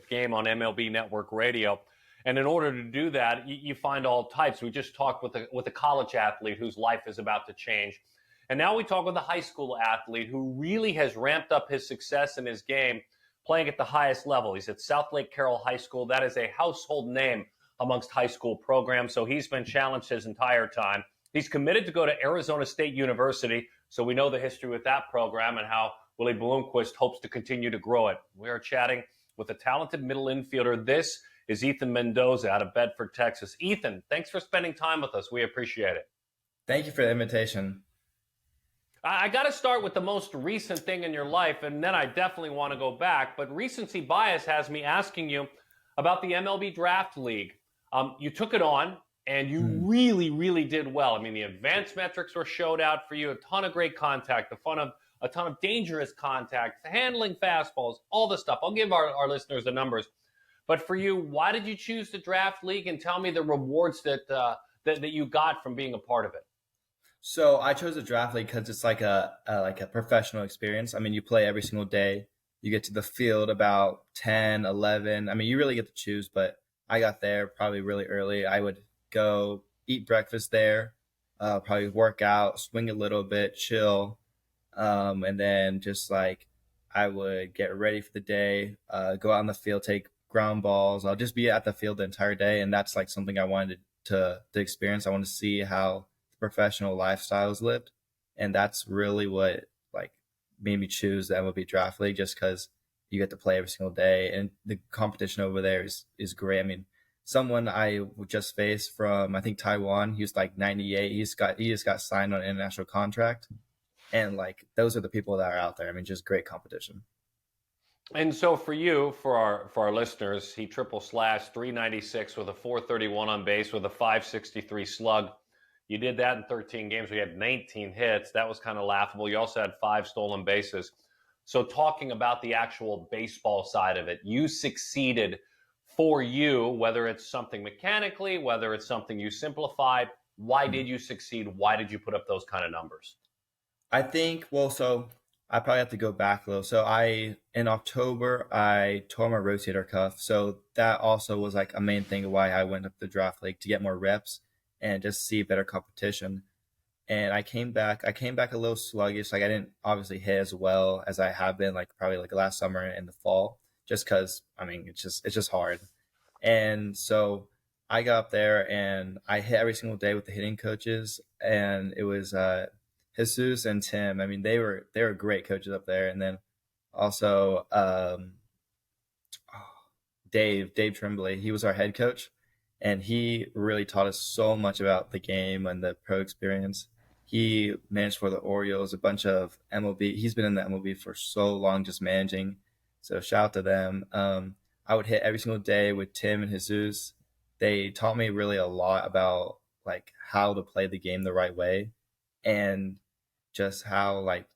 game on MLB Network Radio. And in order to do that, you find all types. We just talked with a college athlete whose life is about to change. And now we talk with a high school athlete who really has ramped up his success in his game, playing at the highest level. He's at South Lake Carroll High School. That is a household name amongst high school programs. So he's been challenged his entire time. He's committed to go to Arizona State University. So we know the history with that program and how Willie Bloomquist hopes to continue to grow it. We are chatting with a talented middle infielder. This is Ethan Mendoza out of Bedford, Texas. Ethan, thanks for spending time with us. We appreciate it. Thank you for the invitation. I got to start with the most recent thing in your life, and then I definitely want to go back. But recency bias has me asking you about the MLB Draft League. You took it on, and you really, really did well. I mean, the advanced metrics were showed out for you, a ton of great contact, a ton of dangerous contact, handling fastballs, all the stuff. I'll give our listeners the numbers. But for you, why did you choose the Draft League? And tell me the rewards that you got from being a part of it. So I chose the Draft League because it's like a professional experience. I mean, you play every single day. You get to the field about 10, 11. I mean, you really get to choose, but I got there probably really early. I would go eat breakfast there, probably work out, swing a little bit, chill. And then just like I would get ready for the day, go out on the field, take ground balls. I'll just be at the field the entire day. And that's like something I wanted to experience. I want to see how professional lifestyle is lived. And that's really what like made me choose the MLB Draft League, just because you get to play every single day. And the competition over there is great. I mean, someone I just faced from, I think, Taiwan, he was like 98. He just got signed on an international contract. And like those are the people that are out there. I mean, just great competition. And so for you, for our listeners, he triple slashed 396 with a 431 on base with a 563 slug. You did that in 13 games. We had 19 hits. That was kind of laughable. You also had 5 stolen bases. So talking about the actual baseball side of it, you succeeded. For you, whether it's something mechanically, whether it's something you simplified, why did you succeed? Why did you put up those kind of numbers? I think, so I probably have to go back a little. So in October, I tore my rotator cuff. So that also was like a main thing of why I went up the Draft League, to get more reps and just see better competition. And I came back a little sluggish. Like I didn't obviously hit as well as I have been like probably like last summer and the fall, just because, I mean, it's just hard. And so I got up there and I hit every single day with the hitting coaches, and it was Jesus and Tim. I mean, they were great coaches up there. And then also Dave Tremblay, he was our head coach, and he really taught us so much about the game and the pro experience. He managed for the Orioles, a bunch of MLB. He's been in the MLB for so long, just managing. So shout out to them. I would hit every single day with Tim and Jesus. They taught me really a lot about like how to play the game the right way, and just how like,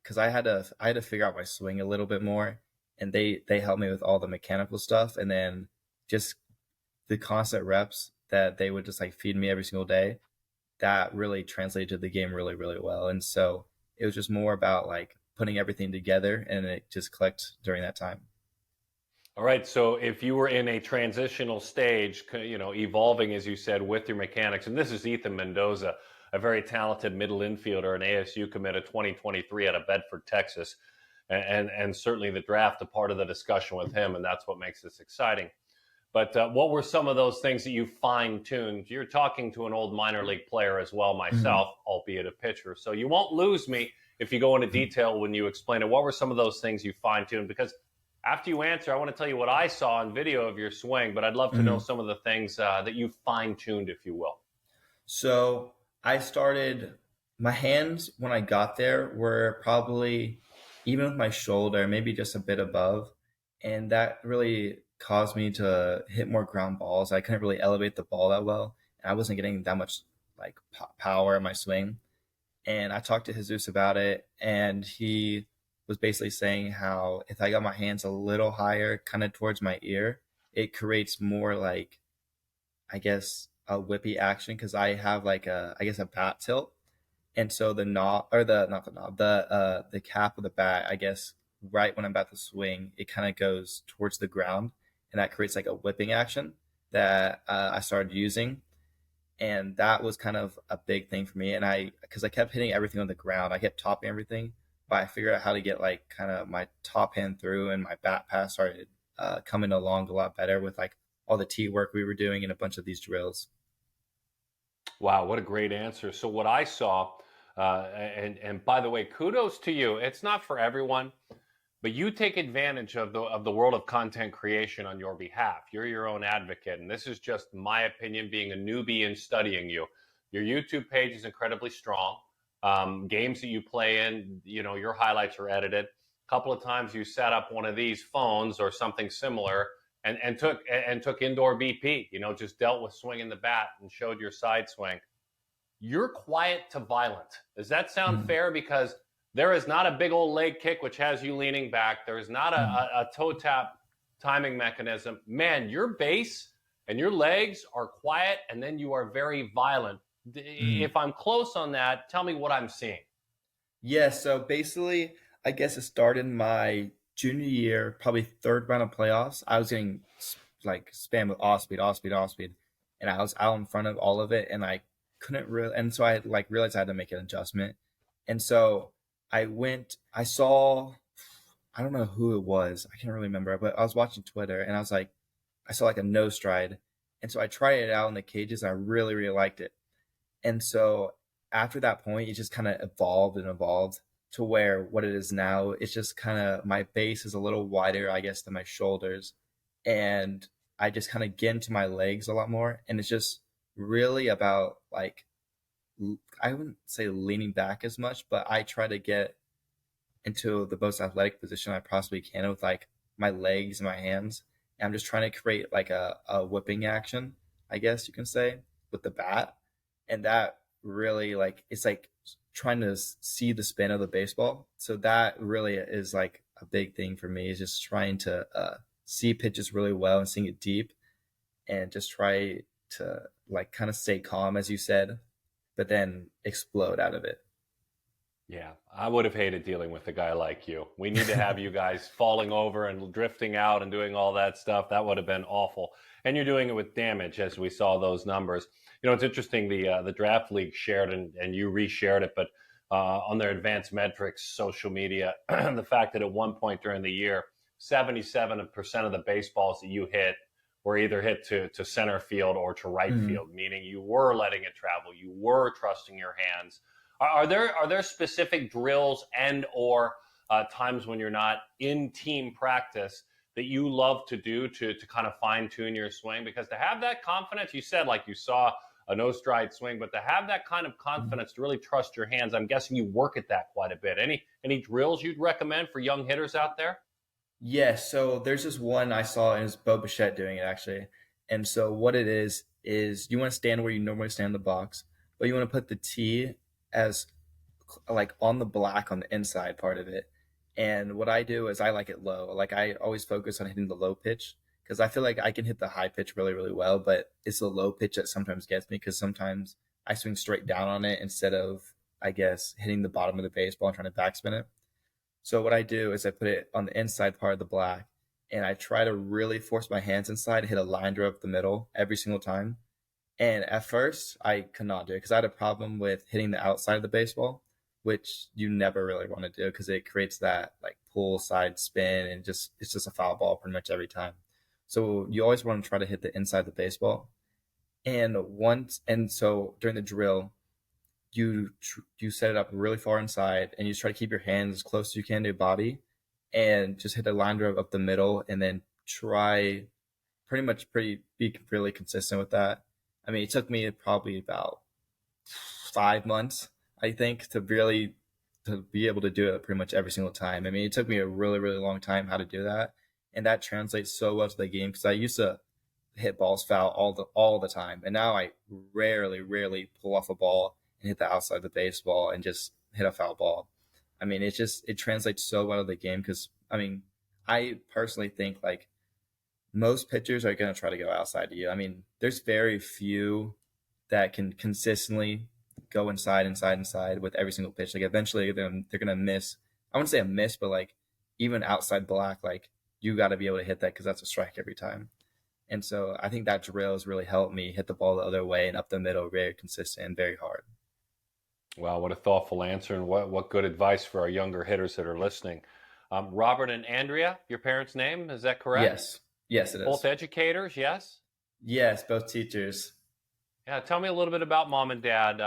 because I had to figure out my swing a little bit more, and they helped me with all the mechanical stuff, and then just the constant reps that they would just like feed me every single day, that really translated to the game really, really well. And so it was just more about like putting everything together, and it just clicked during that time. All right. So if you were in a transitional stage, evolving, as you said, with your mechanics, and this is Ethan Mendoza, a very talented middle infielder, an ASU commit of 2023 out of Bedford, Texas, and certainly the draft a part of the discussion with him, and that's what makes this exciting. But what were some of those things that you fine-tuned? You're talking to an old minor league player as well, myself, albeit a pitcher. So you won't lose me if you go into detail when you explain it. What were some of those things you fine-tuned? Because after you answer, I want to tell you what I saw on video of your swing, but I'd love to know some of the things that you fine-tuned, if you will. So I started, my hands when I got there were probably even with my shoulder, maybe just a bit above. And that really caused me to hit more ground balls. I couldn't really elevate the ball that well, and I wasn't getting that much like power in my swing. And I talked to Jesus about it, and he was basically saying how if I got my hands a little higher, kind of towards my ear, it creates more like, I guess, a whippy action, because I have like a bat tilt. And so the knob, or the cap of the bat, I guess, right when I'm about to swing, it kind of goes towards the ground, and that creates like a whipping action that I started using, and that was kind of a big thing for me. And because I kept hitting everything on the ground, I kept topping everything, but I figured out how to get like kind of my top hand through, and my bat pass started coming along a lot better with like all the tee work we were doing and a bunch of these drills. Wow, what a great answer. So what I saw, and by the way, kudos to you. It's not for everyone, but you take advantage of the world of content creation on your behalf. You're your own advocate, and this is just my opinion, being a newbie in studying you. Your YouTube page is incredibly strong. Games that you play in, your highlights are edited. A couple of times you set up one of these phones or something similar and took indoor BP. Just dealt with swinging the bat and showed your side swing. You're quiet to violent. Does that sound fair? Because there is not a big old leg kick which has you leaning back. There is not a toe tap timing mechanism. Man, your base and your legs are quiet, and then you are very violent. If I'm close on that, tell me what I'm seeing. Yeah, so basically, I guess it started my junior year, probably third round of playoffs. I was getting like spammed with off speed, and I was out in front of all of it, and I couldn't really, and so I like realized I had to make an adjustment, and so I saw, I don't know who it was, I can't really remember, but I was watching Twitter, and I was like, I saw like a no stride, and so I tried it out in the cages, and I really really liked it, and so after that point, it just kind of evolved and evolved to where what it is now, it's just kind of my base is a little wider, I guess, than my shoulders. And I just kind of get into my legs a lot more. And it's just really about like, I wouldn't say leaning back as much, but I try to get into the most athletic position I possibly can with like my legs and my hands. And I'm just trying to create like a whipping action, I guess you can say, with the bat. And that really like, it's like trying to see the spin of the baseball. So that really is like a big thing for me, is just trying to see pitches really well and seeing it deep, and just try to like kind of stay calm, as you said, but then explode out of it. Yeah, I would have hated dealing with a guy like you. We need to have you guys falling over and drifting out and doing all that stuff. That would have been awful. And you're doing it with damage, as we saw those numbers. It's interesting. The draft league shared and you reshared it, but on their advanced metrics social media, the fact that at one point during the year, 77% of the baseballs that you hit were either hit to center field or to right field, meaning you were letting it travel, you were trusting your hands. Are there specific drills and or times when you're not in team practice that you love to do to kind of fine tune your swing? Because to have that confidence, you said like you saw a no stride swing, but to have that kind of confidence to really trust your hands, I'm guessing you work at that quite a bit. Any drills you'd recommend for young hitters out there? Yes, so there's this one I saw, and it's Bo Bichette doing it actually. And so what it is you want to stand where you normally stand in the box, but you want to put the tee as like on the black on the inside part of it. And what I do is I like it low. Like I always focus on hitting the low pitch, because I feel like I can hit the high pitch really, really well, but it's the low pitch that sometimes gets me, because sometimes I swing straight down on it instead of, I guess, hitting the bottom of the baseball and trying to backspin it. So what I do is I put it on the inside part of the black, and I try to really force my hands inside and hit a line drive up the middle every single time. And at first, I could not do it because I had a problem with hitting the outside of the baseball, which you never really want to do because it creates that like pull side spin, and just it's just a foul ball pretty much every time. So you always want to try to hit the inside of the baseball. And so during the drill, you set it up really far inside, and you try to keep your hands as close as you can to your body, and just hit a line drive up the middle, and then try be really consistent with that. I mean, it took me probably about 5 months, I think, to be able to do it pretty much every single time. I mean, it took me a really, really long time how to do that. And that translates so well to the game, because I used to hit balls foul all the time. And now I rarely pull off a ball and hit the outside of the baseball and just hit a foul ball. I mean, it translates so well to the game, because I mean, I personally think like most pitchers are going to try to go outside of you. I mean, there's very few that can consistently go inside with every single pitch. Like eventually they're going to miss. I wouldn't say a miss, but like even outside black, like you got to be able to hit that because that's a strike every time. And so I think that drill has really helped me hit the ball the other way and up the middle, very consistent and very hard. Wow, what a thoughtful answer, and what good advice for our younger hitters that are listening. Robert and Andrea, your parents' name, is that correct? Yes. Yes, it Both is. educators, yes? Yes, both teachers. Yeah, tell me a little bit about mom and dad,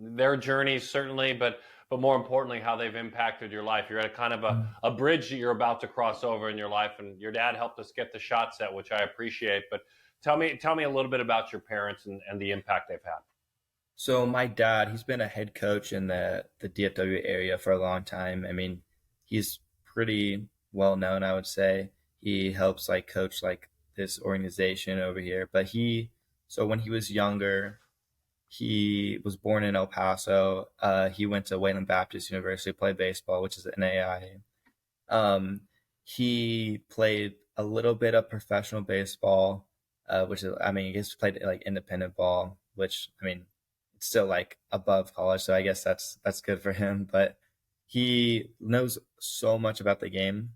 their journeys certainly, but more importantly, how they've impacted your life. You're at a kind of a bridge that you're about to cross over in your life, and your dad helped us get the shot set, which I appreciate. But tell me a little bit about your parents and the impact they've had. So my dad, he's been a head coach in the DFW area for a long time. I mean, he's pretty well known, I would say. He helps like coach like this organization over here. But so when he was younger, he was born in El Paso. He went to Wayland Baptist University, played baseball, which is an AIA. He played a little bit of professional baseball, which is, I mean, he's played like independent ball, which I mean, it's still like above college, so I guess that's good for him. But he knows so much about the game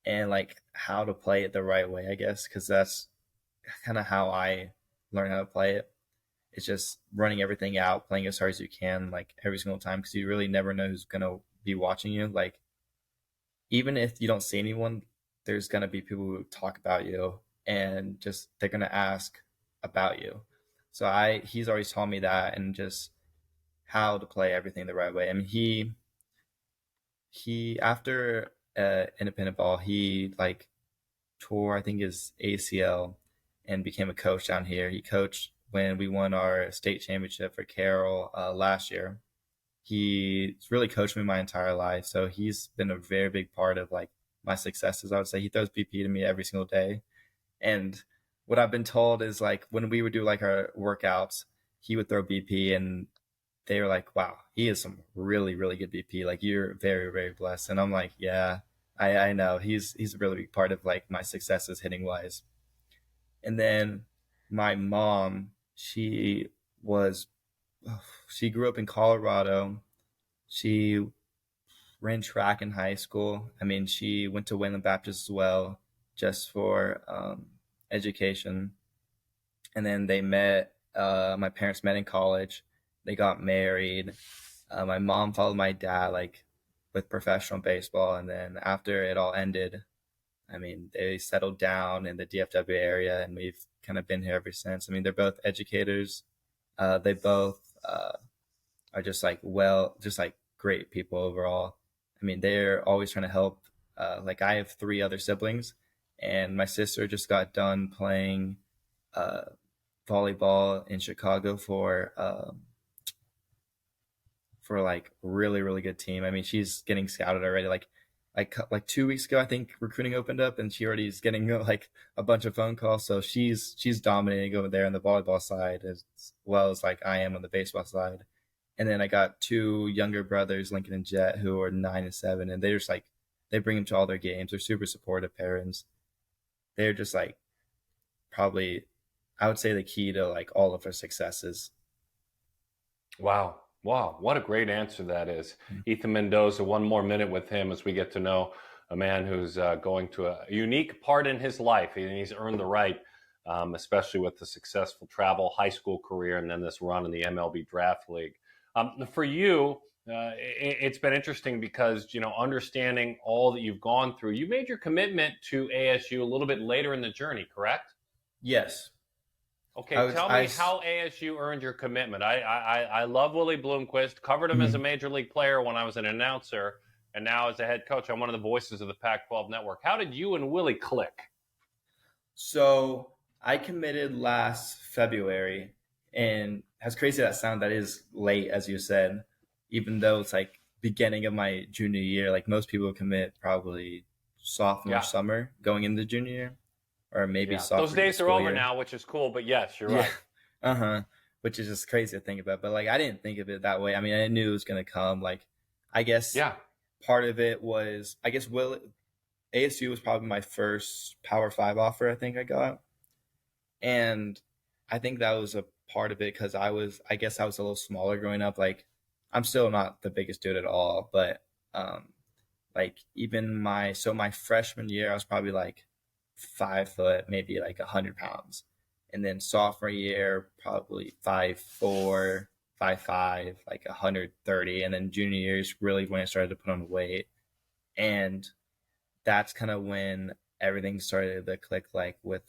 and like how to play it the right way, I guess, because that's kind of how I learned how to play it. It's just running everything out, playing as hard as you can, like every single time, because you really never know who's gonna be watching you. Like even if you don't see anyone, there's gonna be people who talk about you and just they're gonna ask about you. So he's always taught me that and just how to play everything the right way. I mean, he after independent ball, he like tore I think his ACL and became a coach down here. He coached when we won our state championship for Carroll last year. He's really coached me my entire life, so he's been a very big part of like my successes. I would say he throws BP to me every single day, and what I've been told is like when we would do like our workouts, he would throw BP, and they were like, "Wow, he is some really really good BP. Like you're very very blessed." And I'm like, "Yeah, I know. He's a really big part of like my successes hitting wise." And then my mom, was she grew up in Colorado. She ran track in high school. I mean, she went to Wayland Baptist as well, just for education. And then they met. My parents met in college. They got married. My mom followed my dad like with professional baseball, and then after it all ended, I mean, they settled down in the DFW area, and we've kind of been here ever since. I mean, they're both educators. They both are just like just like great people overall. I mean, they're always trying to help. Like I have three other siblings, and my sister just got done playing uh, volleyball in Chicago for like really really good team. I mean, she's getting scouted already. Like 2 weeks ago, I think recruiting opened up, and she already is getting like a bunch of phone calls. So she's dominating over there on the volleyball side as well as like I am on the baseball side. And then I got two younger brothers, Lincoln and Jet, who are 9 and 7, and they're just like they bring them to all their games. They're super supportive parents. They're just like probably I would say the key to like all of our successes. Wow. Wow. What a great answer that is. Ethan Mendoza, one more minute with him as we get to know a man who's going to a unique part in his life. And he's earned the right, especially with the successful travel high school career and then this run in the MLB Draft League. For you, it's been interesting because, understanding all that you've gone through, you made your commitment to ASU a little bit later in the journey, correct? Yes. Okay, tell me how ASU earned your commitment. I love Willie Bloomquist. Covered him as a major league player when I was an announcer, and now as a head coach, I'm one of the voices of the Pac-12 network. How did you and Willie click? So I committed last February, and as crazy as that sound, that is late, as you said, even though it's like beginning of my junior year. Like most people commit probably sophomore summer going into junior year, or maybe sophomore. Those days are over year. Now, which is cool. But yes, you're right. Which is just crazy to think about. But like I didn't think of it that way. I mean, I knew it was gonna come. Like I guess part of it was ASU was probably my first Power Five offer I think I got, and I think that was a part of it because I guess I was a little smaller growing up. Like I'm still not the biggest dude at all, but like even my freshman year, I was probably like 5 foot, maybe like 100 pounds. And then sophomore year, probably 5'4", 5'5", like 130. And then junior year is really when I started to put on weight. And that's kind of when everything started to click, like with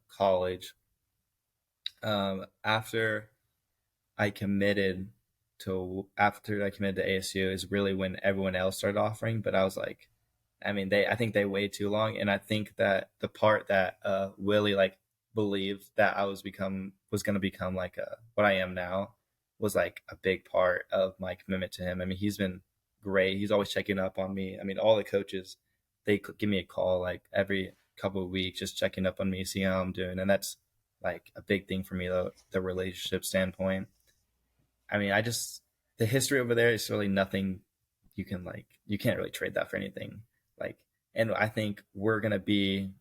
college. After I committed after I committed to ASU is really when everyone else started offering. But I was like, I mean, I think they waited too long, and I think that the part that Willie like believed that I was going to become like what I am now was like a big part of my commitment to him. I mean, he's been great. He's always checking up on me. I mean, all the coaches, they give me a call like every couple of weeks, just checking up on me, seeing how I'm doing, and that's like a big thing for me, though, the relationship standpoint. I mean, the history over there is really nothing you can't really trade that for anything. Like, and I think we're gonna be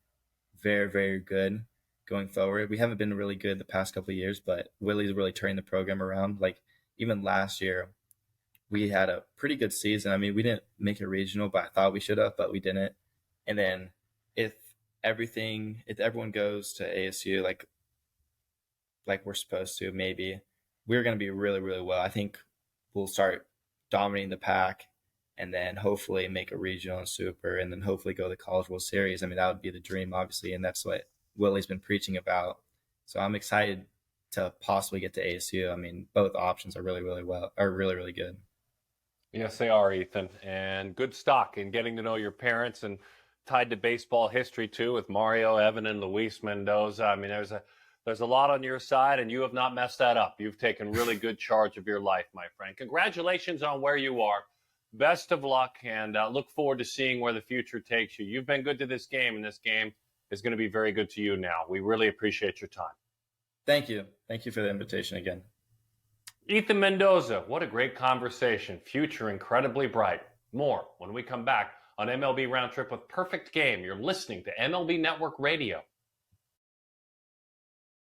very, very good going forward. We haven't been really good the past couple of years, but Willie's really turning the program around. Like even last year, we had a pretty good season. I mean, we didn't make a regional, but I thought we should have, but we didn't. And then if everyone goes to ASU like we're supposed to, maybe we're going to be really, really well. I think we'll start dominating the pack and then hopefully make a regional and super and then hopefully go to the College World Series. I mean, that would be the dream, obviously, and that's what Willie's been preaching about. So I'm excited to possibly get to ASU. I mean, both options are really, really good. Yes, they are, Ethan, and good stock in getting to know your parents and tied to baseball history too with Mario, Evan, and Luis Mendoza. I mean, there's a lot on your side, and you have not messed that up. You've taken really good charge of your life, my friend. Congratulations on where you are. Best of luck, and look forward to seeing where the future takes you. You've been good to this game, and this game is going to be very good to you now. We really appreciate your time. Thank you. Thank you for the invitation again. Ethan Mendoza, what a great conversation. Future incredibly bright. More when we come back on MLB Round Trip with Perfect Game. You're listening to MLB Network Radio.